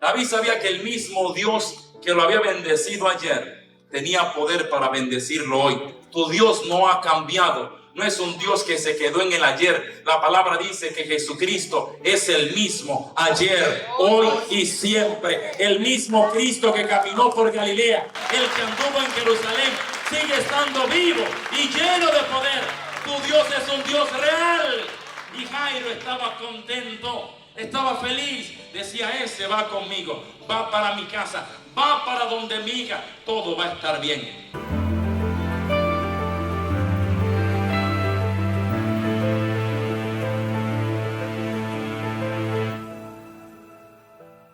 David sabía que el mismo Dios que lo había bendecido ayer tenía poder para bendecirlo hoy. Tu Dios no ha cambiado. No es un Dios que se quedó en el ayer. La palabra dice que Jesucristo es el mismo ayer, hoy y siempre. El mismo Cristo que caminó por Galilea, el que anduvo en Jerusalén, sigue estando vivo y lleno de poder. Tu Dios es un Dios real. Y Jairo estaba contento, estaba feliz. Decía, ese va conmigo, va para mi casa, va para donde mi hija, todo va a estar bien.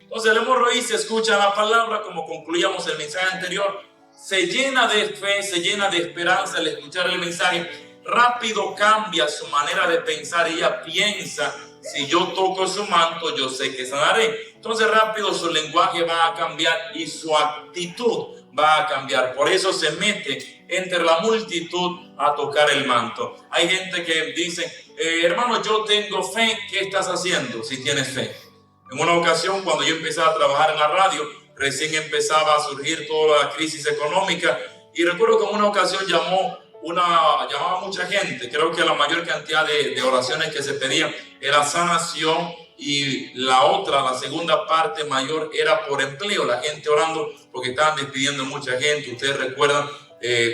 Entonces el hemorroí se escucha la palabra, como concluíamos el mensaje anterior, se llena de fe, se llena de esperanza al escuchar el mensaje. Rápido cambia su manera de pensar. Ella piensa, si yo toco su manto, yo sé que sanaré. Entonces rápido su lenguaje va a cambiar y su actitud va a cambiar. Por eso se mete entre la multitud a tocar el manto. Hay gente que dice, hermano, yo tengo fe. ¿Qué estás haciendo si tienes fe? En una ocasión, cuando yo empecé a trabajar en la radio, recién empezaba a surgir toda la crisis económica, y recuerdo que en una ocasión llamaba mucha gente. Creo que la mayor cantidad de oraciones que se pedían era sanación, y la segunda parte mayor era por empleo. La gente orando porque estaban despidiendo mucha gente. Ustedes recuerdan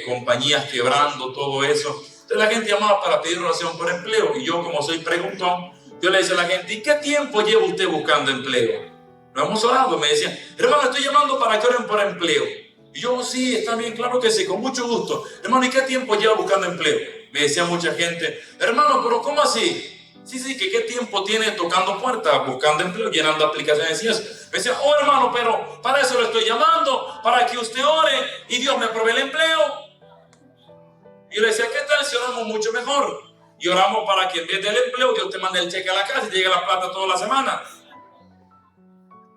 compañías quebrando, todo eso. Entonces la gente llamaba para pedir oración por empleo, y yo, como soy preguntón, yo le decía a la gente, ¿y qué tiempo lleva usted buscando empleo? Lo hemos orado. Me decían, hermano, estoy llamando para que oren por empleo. Y yo, sí, está bien, claro que sí, con mucho gusto. Hermano, ¿y qué tiempo lleva buscando empleo? Me decía mucha gente, hermano, pero ¿cómo así? Sí, que qué tiempo tiene tocando puertas, buscando empleo, llenando aplicaciones y eso. Me decía, oh hermano, pero para eso lo estoy llamando, para que usted ore y Dios me provee el empleo. Y yo le decía, ¿qué tal si oramos mucho mejor? Y oramos para que en vez del empleo, Dios te mande el cheque a la casa y llegue la plata toda la semana.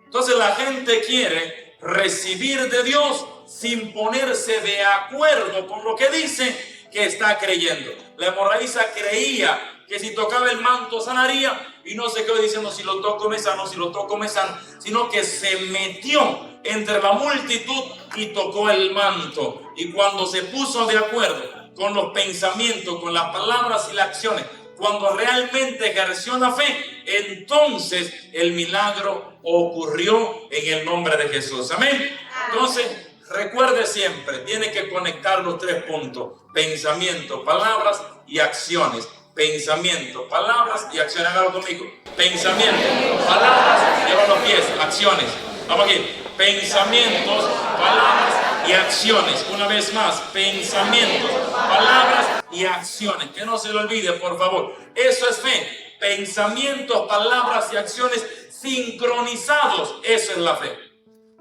Entonces la gente quiere recibir de Dios sin ponerse de acuerdo con lo que dice que está creyendo. La hemorraísa creía que si tocaba el manto sanaría, y no se quedó diciendo, si lo toco me sano, si lo toco me sano, sino que se metió entre la multitud y tocó el manto. Y cuando se puso de acuerdo con los pensamientos, con las palabras y las acciones, cuando realmente ejerció la fe, entonces el milagro ocurrió en el nombre de Jesús. Amén. Entonces, recuerde siempre, tiene que conectar los 3 puntos: pensamiento, palabras y acciones. Pensamiento, palabras y acciones. Hágalo conmigo. Pensamiento, palabras, lleva los pies, acciones. Vamos aquí. Pensamientos, palabras y acciones. Una vez más, pensamientos, palabras y acciones. Que no se lo olvide, por favor. Eso es fe. Pensamientos, palabras y acciones sincronizados. Eso es la fe.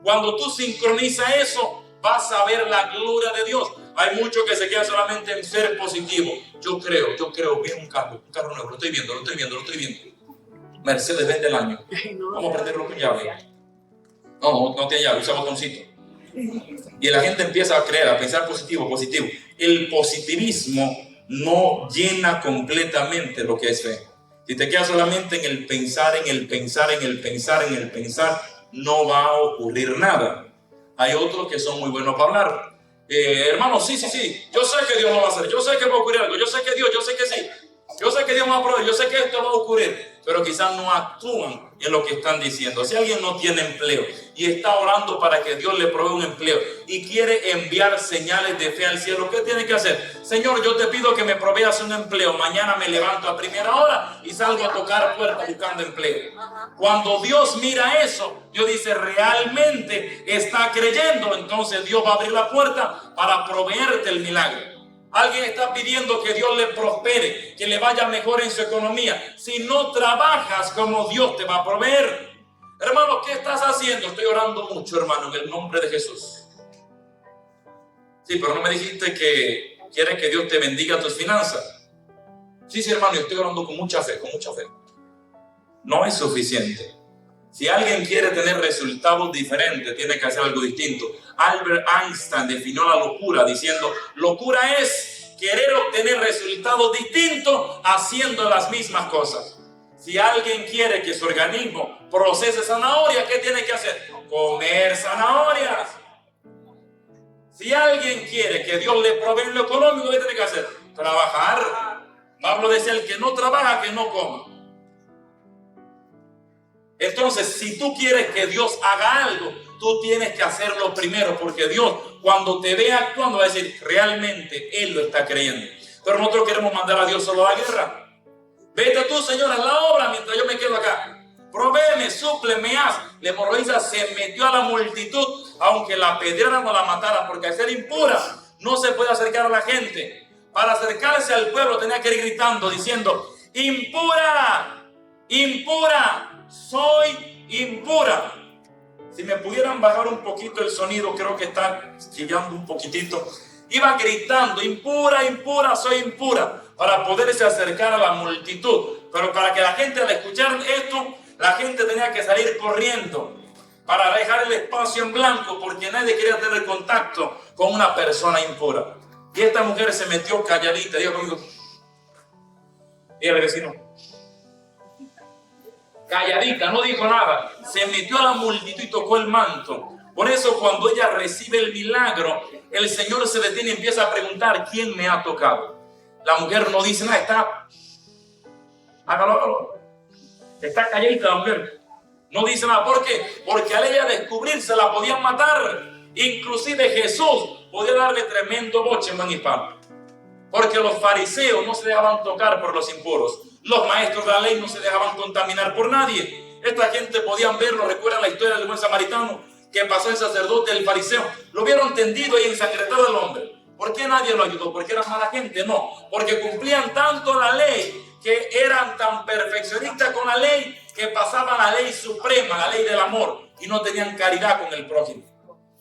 Cuando tú sincronizas eso, vas a ver la gloria de Dios. Hay muchos que se quedan solamente en ser positivo. Yo creo, veo un carro nuevo, lo estoy viendo. Mercedes vende el año. Vamos a prenderlo con llave. No tiene llave, usa botoncito. Y la gente empieza a creer, a pensar positivo. El positivismo no llena completamente lo que es fe. Si te quedas solamente en el pensar, no va a ocurrir nada. Hay otros que son muy buenos para hablar. Hermano, sí, yo sé que Dios lo va a hacer, yo sé que va a ocurrir algo, yo sé que Dios va a proveer, yo sé que esto va a ocurrir, pero quizás no actúan en lo que están diciendo. Si alguien no tiene empleo y está orando para que Dios le provea un empleo y quiere enviar señales de fe al cielo, ¿qué tiene que hacer? Señor, yo te pido que me proveas un empleo. Mañana me levanto a primera hora y salgo a tocar puertas buscando empleo. Cuando Dios mira eso, Dios dice, realmente está creyendo. Entonces Dios va a abrir la puerta para proveerte el milagro. Alguien está pidiendo que Dios le prospere, que le vaya mejor en su economía. Si no trabajas, como Dios te va a proveer. Hermano, ¿qué estás haciendo? Estoy orando mucho, hermano, en el nombre de Jesús. Sí, pero no me dijiste que quieres que Dios te bendiga tus finanzas. Sí, hermano, yo estoy orando con mucha fe. No es suficiente. Si alguien quiere tener resultados diferentes, tiene que hacer algo distinto. Albert Einstein definió la locura diciendo, locura es querer obtener resultados distintos haciendo las mismas cosas. Si alguien quiere que su organismo procese zanahoria, ¿qué tiene que hacer? Comer zanahorias. Si alguien quiere que Dios le provee lo económico, ¿qué tiene que hacer? Trabajar. Pablo decía, el que no trabaja, que no coma. Entonces, si tú quieres que Dios haga algo, tú tienes que hacerlo primero, porque Dios, cuando te ve actuando, va a decir, realmente Él lo está creyendo. Pero nosotros queremos mandar a Dios solo a la guerra. Vete tú, Señor, a la obra mientras yo me quedo acá. Provéeme, súpleme, haz. La hemorroísa se metió a la multitud, aunque la apedrearan o la mataran, porque al ser impura no se puede acercar a la gente. Para acercarse al pueblo tenía que ir gritando, diciendo, impura, impura, soy impura. Si me pudieran bajar un poquito el sonido, creo que está chillando un poquitito. Iba gritando, impura, impura, soy impura, para poderse acercar a la multitud. Pero para que la gente al escuchar esto, la gente tenía que salir corriendo para dejar el espacio en blanco, porque nadie quería tener contacto con una persona impura. Y esta mujer se metió calladita, dijo conmigo, y el vecino, calladita, no dijo nada, se metió a la multitud y tocó el manto. Por eso cuando ella recibe el milagro, el Señor se detiene y empieza a preguntar, ¿quién me ha tocado? La mujer no dice nada, hágalo. Está calladita la mujer. No dice nada. ¿Por qué? Porque al ella descubrirse la podían matar. Inclusive Jesús podía darle tremendo boche en y pan. Porque los fariseos no se dejaban tocar por los impuros. Los maestros de la ley no se dejaban contaminar por nadie. Esta gente podían verlo. ¿Recuerdan la historia del buen samaritano? Que pasó el sacerdote, el fariseo. Lo vieron tendido y ensangretado al hombre. ¿Por qué nadie lo ayudó? ¿Porque eran mala gente? No. Porque cumplían tanto la ley, que eran tan perfeccionistas con la ley, que pasaban la ley suprema, la ley del amor, y no tenían caridad con el prójimo.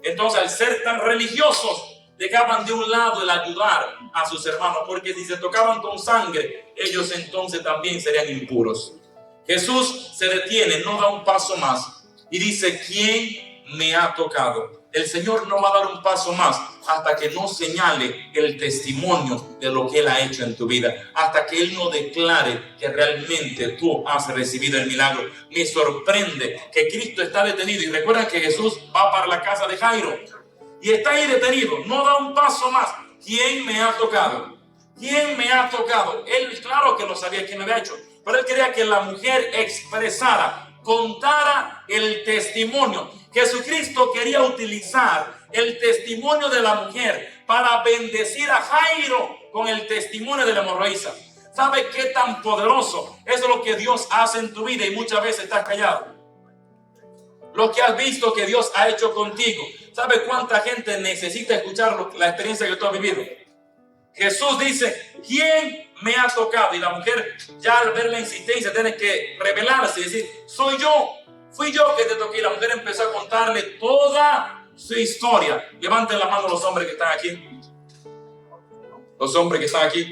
Entonces, al ser tan religiosos, dejaban de un lado el ayudar a sus hermanos, porque si se tocaban con sangre, ellos entonces también serían impuros. Jesús se detiene, no da un paso más, y dice, ¿quién me ha tocado? El Señor no va a dar un paso más hasta que no señale el testimonio de lo que Él ha hecho en tu vida, hasta que Él no declare que realmente tú has recibido el milagro. Me sorprende que Cristo está detenido, y recuerda que Jesús va para la casa de Jairo y está ahí detenido, no da un paso más. ¿Quién me ha tocado? ¿Quién me ha tocado? Él claro que no sabía quién lo había hecho, pero él quería que la mujer expresara, contara el testimonio. Jesucristo quería utilizar el testimonio de la mujer para bendecir a Jairo con el testimonio de la hemorroísa. ¿Sabe qué tan poderoso? Eso es lo que Dios hace en tu vida y muchas veces estás callado. Lo que has visto que Dios ha hecho contigo. ¿Sabe cuánta gente necesita escuchar la experiencia que tú has vivido? Jesús dice, ¿quién me ha tocado? Y la mujer, ya al ver la insistencia, tiene que revelarse y decir, soy yo, fui yo que te toqué. Y la mujer empezó a contarle toda su historia. Levanten la mano los hombres que están aquí. Los hombres que están aquí.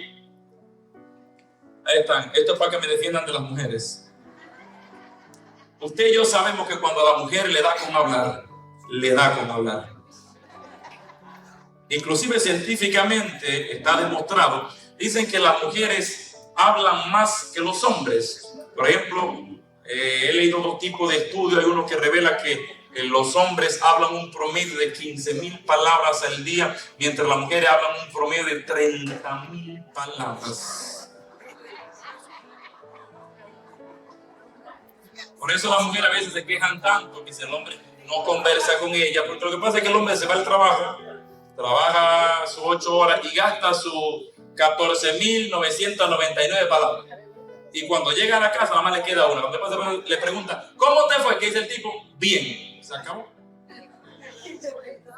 Ahí están. Esto es para que me defiendan de las mujeres. Usted y yo sabemos que cuando a la mujer le da con hablar, le da con hablar. Inclusive científicamente está demostrado, dicen que las mujeres hablan más que los hombres. Por ejemplo, he leído dos tipos de estudios. Hay uno que revela que los hombres hablan un promedio de 15,000 palabras al día, mientras las mujeres hablan un promedio de 30,000 palabras. Por eso las mujeres a veces se quejan tanto, que si el hombre no conversa con ella, porque lo que pasa es que el hombre se va al trabajo, trabaja sus 8 horas y gasta sus 14,999 palabras. Y cuando llega a la casa, nada más le queda una. Cuando le pregunta, ¿cómo te fue? ¿Qué dice el tipo? Bien. Se acabó.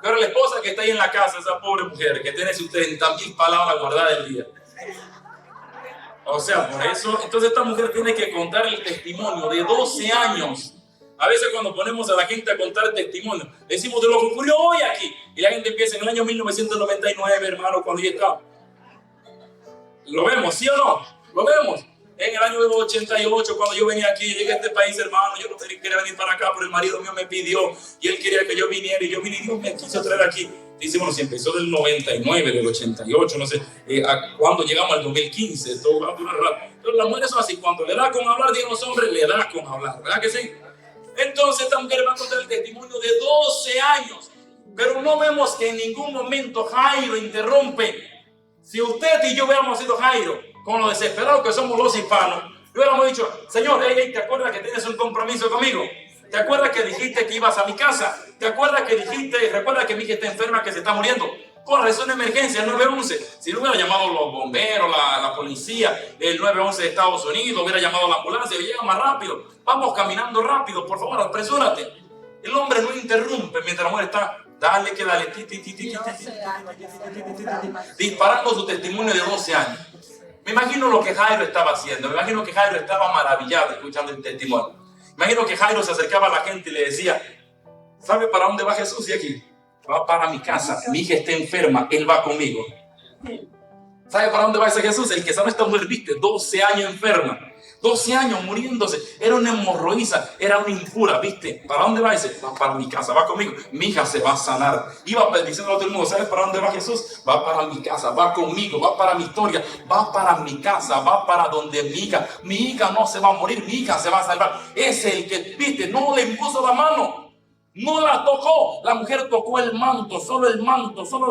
Pero la esposa que está ahí en la casa, esa pobre mujer que tiene sus 30,000 palabras guardadas del día. O sea, por eso, entonces esta mujer tiene que contar el testimonio de 12 años. A veces cuando ponemos a la gente a contar el testimonio, decimos de lo que ocurrió hoy aquí. Y la gente empieza en el año 1999, hermano, cuando yo estaba. ¿Lo vemos, sí o no? ¿Lo vemos? En el año 88, cuando yo venía aquí, llegué a este país, hermano, yo no quería venir para acá, pero el marido mío me pidió y él quería que yo viniera y yo vine y Dios me quiso traer aquí. Dice, bueno, si empezó del 99, del 88, no sé, cuando llegamos al 2015, todo va a durar rato. Pero las mujeres son así, cuando le da con hablar, digan los hombres, le da con hablar, ¿verdad que sí? Entonces esta mujer va a contar el testimonio de 12 años, pero no vemos que en ningún momento Jairo interrumpe. Si usted y yo hubiéramos sido Jairo, con lo desesperados que somos los hispanos, hubiéramos dicho, Señor, hey, ¿te acuerdas que tienes un compromiso conmigo? ¿Te acuerdas que dijiste que ibas a mi casa? ¿Te acuerdas que dijiste, recuerda que mi hija está enferma, que se está muriendo? Corre, es una emergencia, el 911. Si no hubiera llamado los bomberos, la policía, el 911 de Estados Unidos, hubiera llamado a la ambulancia, llega más rápido. Vamos caminando rápido, por favor, apresúrate. El hombre no interrumpe mientras la mujer está, dale que dale, disparando su testimonio de 12 años. Me imagino lo que Jairo estaba haciendo, me imagino que Jairo estaba maravillado escuchando el testimonio. Me imagino que Jairo se acercaba a la gente y le decía, ¿sabe para dónde va Jesús? Y aquí, va para mi casa, mi hija está enferma, él va conmigo. ¿Sabe para dónde va ese Jesús? El que sabe esta mujer, viste, 12 años enferma, 12 años muriéndose, era una hemorroísa, era una impura, viste, ¿para dónde va ese? Va para mi casa, va conmigo, mi hija se va a sanar. Iba diciendo a todo el mundo, ¿sabes para dónde va Jesús? Va para mi casa, va conmigo, va para mi historia, va para mi casa, va para donde mi hija no se va a morir, mi hija se va a salvar. Es el que, viste, no le impuso la mano. No la tocó, la mujer tocó el manto, solo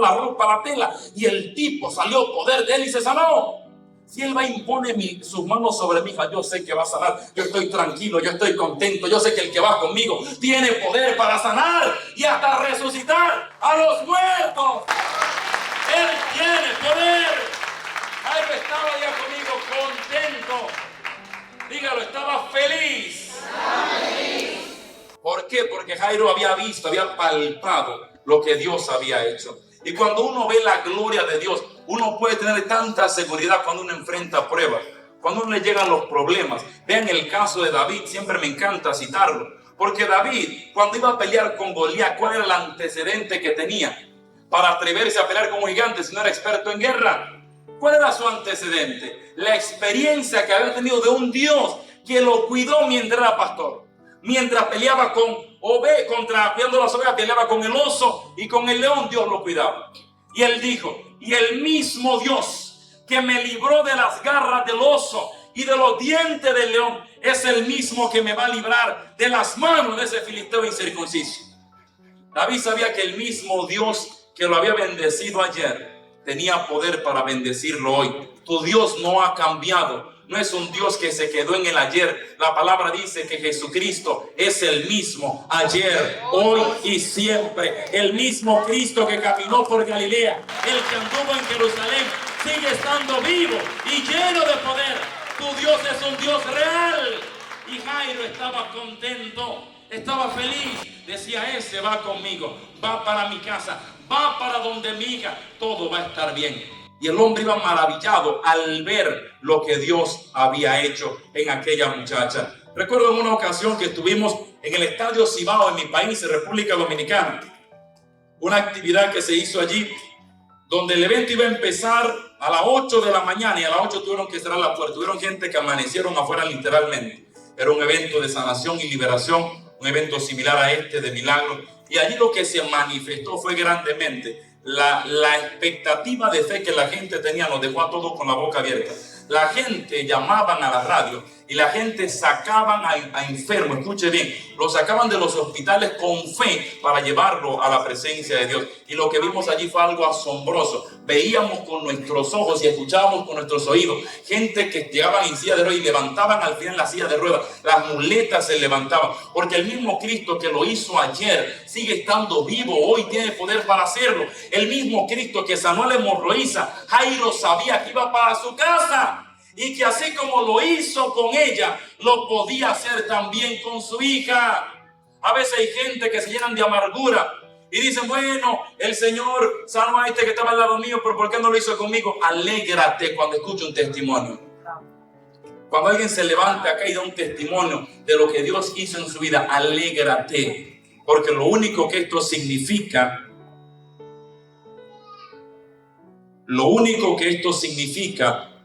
la ropa, la tela, y el tipo salió poder de él y se sanó. Si él va a imponer sus manos sobre mi hija, yo sé que va a sanar, yo estoy tranquilo, yo estoy contento, yo sé que el que va conmigo tiene poder para sanar y hasta resucitar a los muertos. Él tiene poder. Jairo estaba ya conmigo contento, dígalo, estaba feliz. ¿Por qué? Porque Jairo había visto, había palpado lo que Dios había hecho. Y cuando uno ve la gloria de Dios, uno puede tener tanta seguridad cuando uno enfrenta pruebas, cuando uno le llegan los problemas. Vean el caso de David, siempre me encanta citarlo. Porque David, cuando iba a pelear con Goliat, ¿cuál era el antecedente que tenía para atreverse a pelear con un gigante si no era experto en guerra? ¿Cuál era su antecedente? La experiencia que había tenido de un Dios que lo cuidó mientras era pastor. Mientras peleaba cuidando las ovejas, peleaba con el oso y con el león, Dios lo cuidaba. Y él dijo, y el mismo Dios que me libró de las garras del oso y de los dientes del león, es el mismo que me va a librar de las manos de ese filisteo incircunciso. David sabía que el mismo Dios que lo había bendecido ayer tenía poder para bendecirlo hoy. Tu Dios no ha cambiado. No es un Dios que se quedó en el ayer. La palabra dice que Jesucristo es el mismo ayer, hoy y siempre. El mismo Cristo que caminó por Galilea, el que anduvo en Jerusalén, sigue estando vivo y lleno de poder. Tu Dios es un Dios real. Y Jairo estaba contento, estaba feliz. Decía, ese va conmigo, va para mi casa, va para donde mi hija, todo va a estar bien. Y el hombre iba maravillado al ver lo que Dios había hecho en aquella muchacha. Recuerdo en una ocasión que estuvimos en el Estadio Cibao en mi país, en República Dominicana. Una actividad que se hizo allí, donde el evento iba a empezar a las 8 de la mañana y a las 8 tuvieron que cerrar la puerta. Tuvieron gente que amanecieron afuera literalmente. Era un evento de sanación y liberación, un evento similar a este de milagro. Y allí lo que se manifestó fue grandemente la expectativa de fe que la gente tenía, nos dejó a todos con la boca abierta. La gente llamaban a la radio y la gente sacaban a enfermos, escuche bien, lo sacaban de los hospitales con fe para llevarlo a la presencia de Dios. Y lo que vimos allí fue algo asombroso. Veíamos con nuestros ojos y escuchábamos con nuestros oídos gente que llegaban en silla de ruedas y levantaban al final la silla de ruedas, las muletas se levantaban, porque el mismo Cristo que lo hizo ayer sigue estando vivo, hoy tiene poder para hacerlo. El mismo Cristo que sanó a la hemorroísa, Jairo sabía que iba para su casa y que así como lo hizo con ella, lo podía hacer también con su hija. A veces hay gente que se llenan de amargura y dicen, bueno, el Señor sanó a este que estaba al lado mío, pero ¿por qué no lo hizo conmigo? Alégrate cuando escuche un testimonio. Cuando alguien se levanta acá y da un testimonio de lo que Dios hizo en su vida, alégrate. Porque lo único que esto significa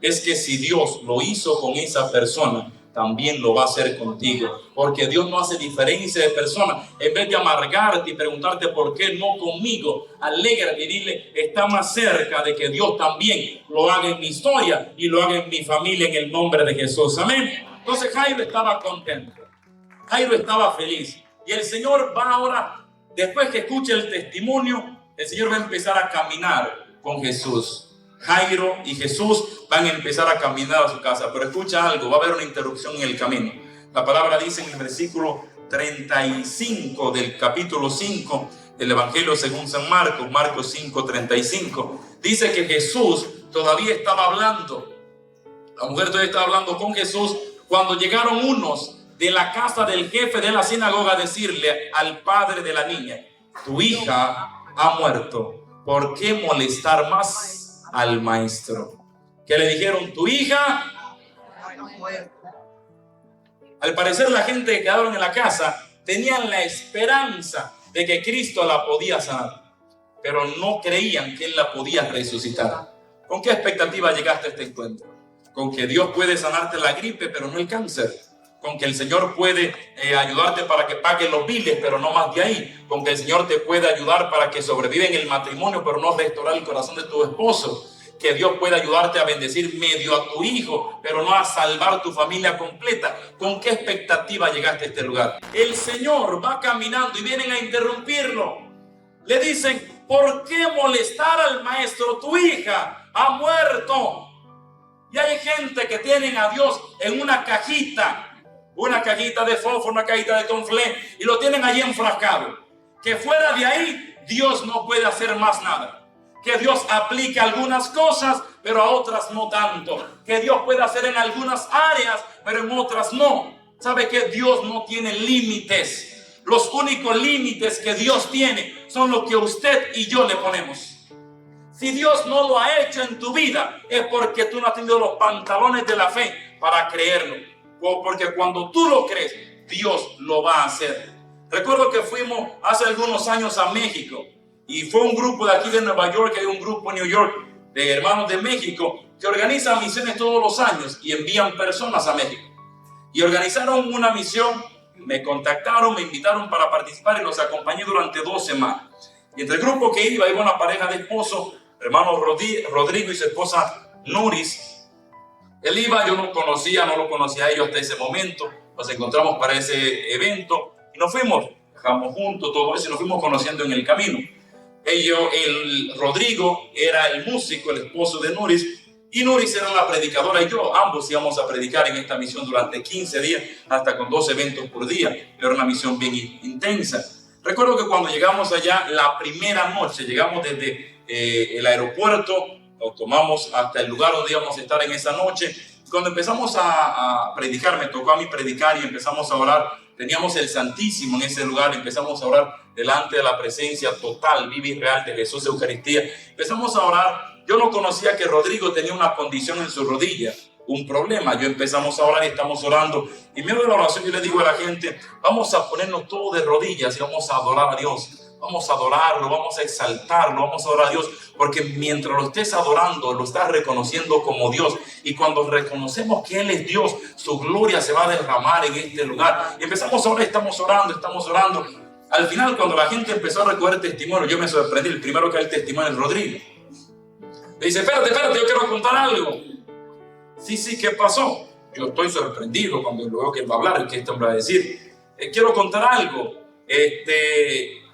es que si Dios lo hizo con esa persona, también lo va a hacer contigo, porque Dios no hace diferencia de personas. En vez de amargarte y preguntarte por qué no conmigo, alégrate y dile, está más cerca de que Dios también lo haga en mi historia y lo haga en mi familia, en el nombre de Jesús. Amén. Entonces Jairo estaba contento, Jairo estaba feliz, y el Señor va ahora, después que escuche el testimonio, el Señor va a empezar a caminar con Jesús. Jairo y Jesús van a empezar a caminar a su casa, pero escucha algo, va a haber una interrupción en el camino. La palabra dice en el versículo 35 del capítulo 5 del Evangelio según San Marcos, Marcos 5:35, dice que Jesús todavía estaba hablando, la mujer todavía estaba hablando con Jesús, cuando llegaron unos de la casa del jefe de la sinagoga a decirle al padre de la niña, tu hija ha muerto, ¿por qué molestar más al maestro? Que le dijeron, tu hija. Al parecer la gente que quedaron en la casa tenían la esperanza de que Cristo la podía sanar, pero no creían que Él la podía resucitar. ¿Con qué expectativa llegaste a este encuentro? Con que Dios puede sanarte la gripe, pero no el cáncer. Con que el Señor puede ayudarte para que pagues los biles, pero no más de ahí. Con que el Señor te puede ayudar para que sobreviva en el matrimonio, pero no restaurar el corazón de tu esposo. Que Dios puede ayudarte a bendecir medio a tu hijo, pero no a salvar tu familia completa. ¿Con qué expectativa llegaste a este lugar? El Señor va caminando y vienen a interrumpirlo. Le dicen, ¿por qué molestar al maestro? Tu hija ha muerto. Y hay gente que tienen a Dios en una cajita de fósforo, una cajita de conflé, y lo tienen allí enfrascado. Que fuera de ahí, Dios no puede hacer más nada. Que Dios aplique algunas cosas, pero a otras no tanto. Que Dios puede hacer en algunas áreas, pero en otras no. ¿Sabe que Dios no tiene límites? Los únicos límites que Dios tiene son los que usted y yo le ponemos. Si Dios no lo ha hecho en tu vida, es porque tú no has tenido los pantalones de la fe para creerlo. O porque cuando tú lo crees, Dios lo va a hacer. Recuerdo que fuimos hace algunos años a México. Y fue un grupo de aquí de Nueva York, hay un grupo en New York de hermanos de México que organizan misiones todos los años y envían personas a México. Y organizaron una misión, me contactaron, me invitaron para participar y los acompañé durante 2 semanas. Y entre el grupo que iba una pareja de esposos, hermano Rodrigo y su esposa Nuris. Él iba, yo no lo conocía a ellos hasta ese momento. Nos encontramos para ese evento y nos fuimos, dejamos juntos todo eso y nos fuimos conociendo en el camino. El Rodrigo era el músico, el esposo de Nuris, y Nuris era la predicadora, y yo, ambos íbamos a predicar en esta misión durante 15 días, hasta con 2 eventos por día. Era una misión bien intensa. Recuerdo que cuando llegamos allá, la primera noche, llegamos desde el aeropuerto, nos tomamos hasta el lugar donde íbamos a estar en esa noche. Cuando empezamos a predicar, me tocó a mí predicar y empezamos a orar. Teníamos el Santísimo en ese lugar, empezamos a orar delante de la presencia total, viva y real de Jesús de Eucaristía. Empezamos a orar. Yo no conocía que Rodrigo tenía una condición en su rodilla, un problema. Yo empezamos a orar y estamos orando. Y en medio de la oración yo le digo a la gente, vamos a ponernos todos de rodillas y vamos a adorar a Dios. Vamos a adorarlo, vamos a exaltarlo, vamos a adorar a Dios, porque mientras lo estés adorando, lo estás reconociendo como Dios. Y cuando reconocemos que Él es Dios, su gloria se va a derramar en este lugar. Y empezamos a orar, estamos orando. Al final, cuando la gente empezó a recoger testimonio, yo me sorprendí. El primero que da el testimonio es Rodrigo. Le dice, espérate, yo quiero contar algo. Sí, ¿qué pasó? Yo estoy sorprendido cuando lo veo que él va a hablar, que este hombre va a decir. Quiero contar algo.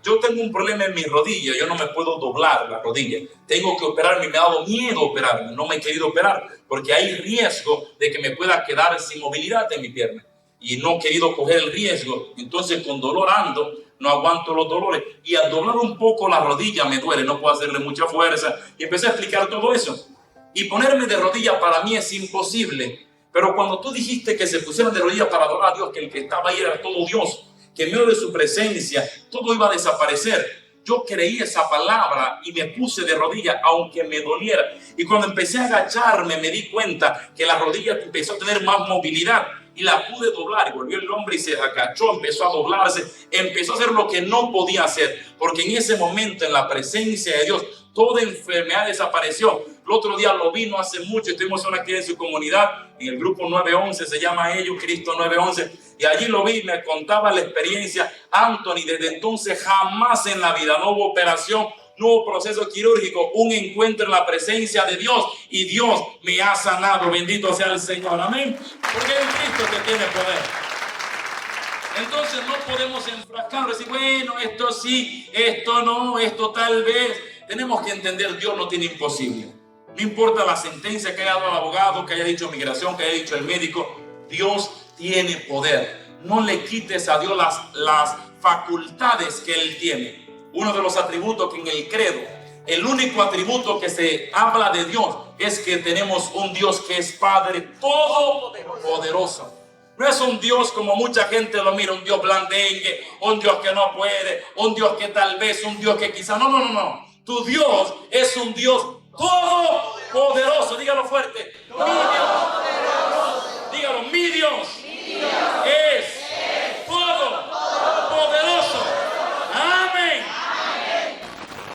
Yo tengo un problema en mi rodilla, yo no me puedo doblar la rodilla. Tengo que operarme, me ha dado miedo operarme, no me he querido operar porque hay riesgo de que me pueda quedar sin movilidad en mi pierna. Y no he querido coger el riesgo, entonces con dolor ando, no aguanto los dolores. Y al doblar un poco la rodilla me duele, no puedo hacerle mucha fuerza. Y empecé a explicar todo eso. Y ponerme de rodilla para mí es imposible. Pero cuando tú dijiste que se pusieran de rodillas para adorar a Dios, que el que estaba ahí era todo Dios, que en medio de su presencia todo iba a desaparecer. Yo creí esa palabra y me puse de rodillas aunque me doliera. Y cuando empecé a agacharme me di cuenta que la rodilla empezó a tener más movilidad y la pude doblar. Y volvió el hombre y se agachó, empezó a doblarse, empezó a hacer lo que no podía hacer. Porque en ese momento, en la presencia de Dios, toda enfermedad desapareció. El otro día lo vi no hace mucho, estuvimos en una actividad en su comunidad, en el grupo 911, se llama ellos, Cristo 911, y allí lo vi, me contaba la experiencia. Anthony, desde entonces jamás en la vida, no hubo operación, no hubo proceso quirúrgico, un encuentro en la presencia de Dios, y Dios me ha sanado, bendito sea el Señor, amén, porque es Cristo que tiene poder. Entonces no podemos enfrascarnos y decir, bueno, esto sí, esto no, esto tal vez. Tenemos que entender, Dios no tiene imposible. No importa la sentencia que haya dado el abogado, que haya dicho migración, que haya dicho el médico, Dios tiene poder. No le quites a Dios las facultades que Él tiene. Uno de los atributos que en el credo, el único atributo que se habla de Dios es que tenemos un Dios que es Padre todopoderoso. No es un Dios como mucha gente lo mira, un Dios blandengue, un Dios que no puede, un Dios que tal vez, un Dios que quizá. No. Tu Dios es un Dios todopoderoso. Dígalo fuerte.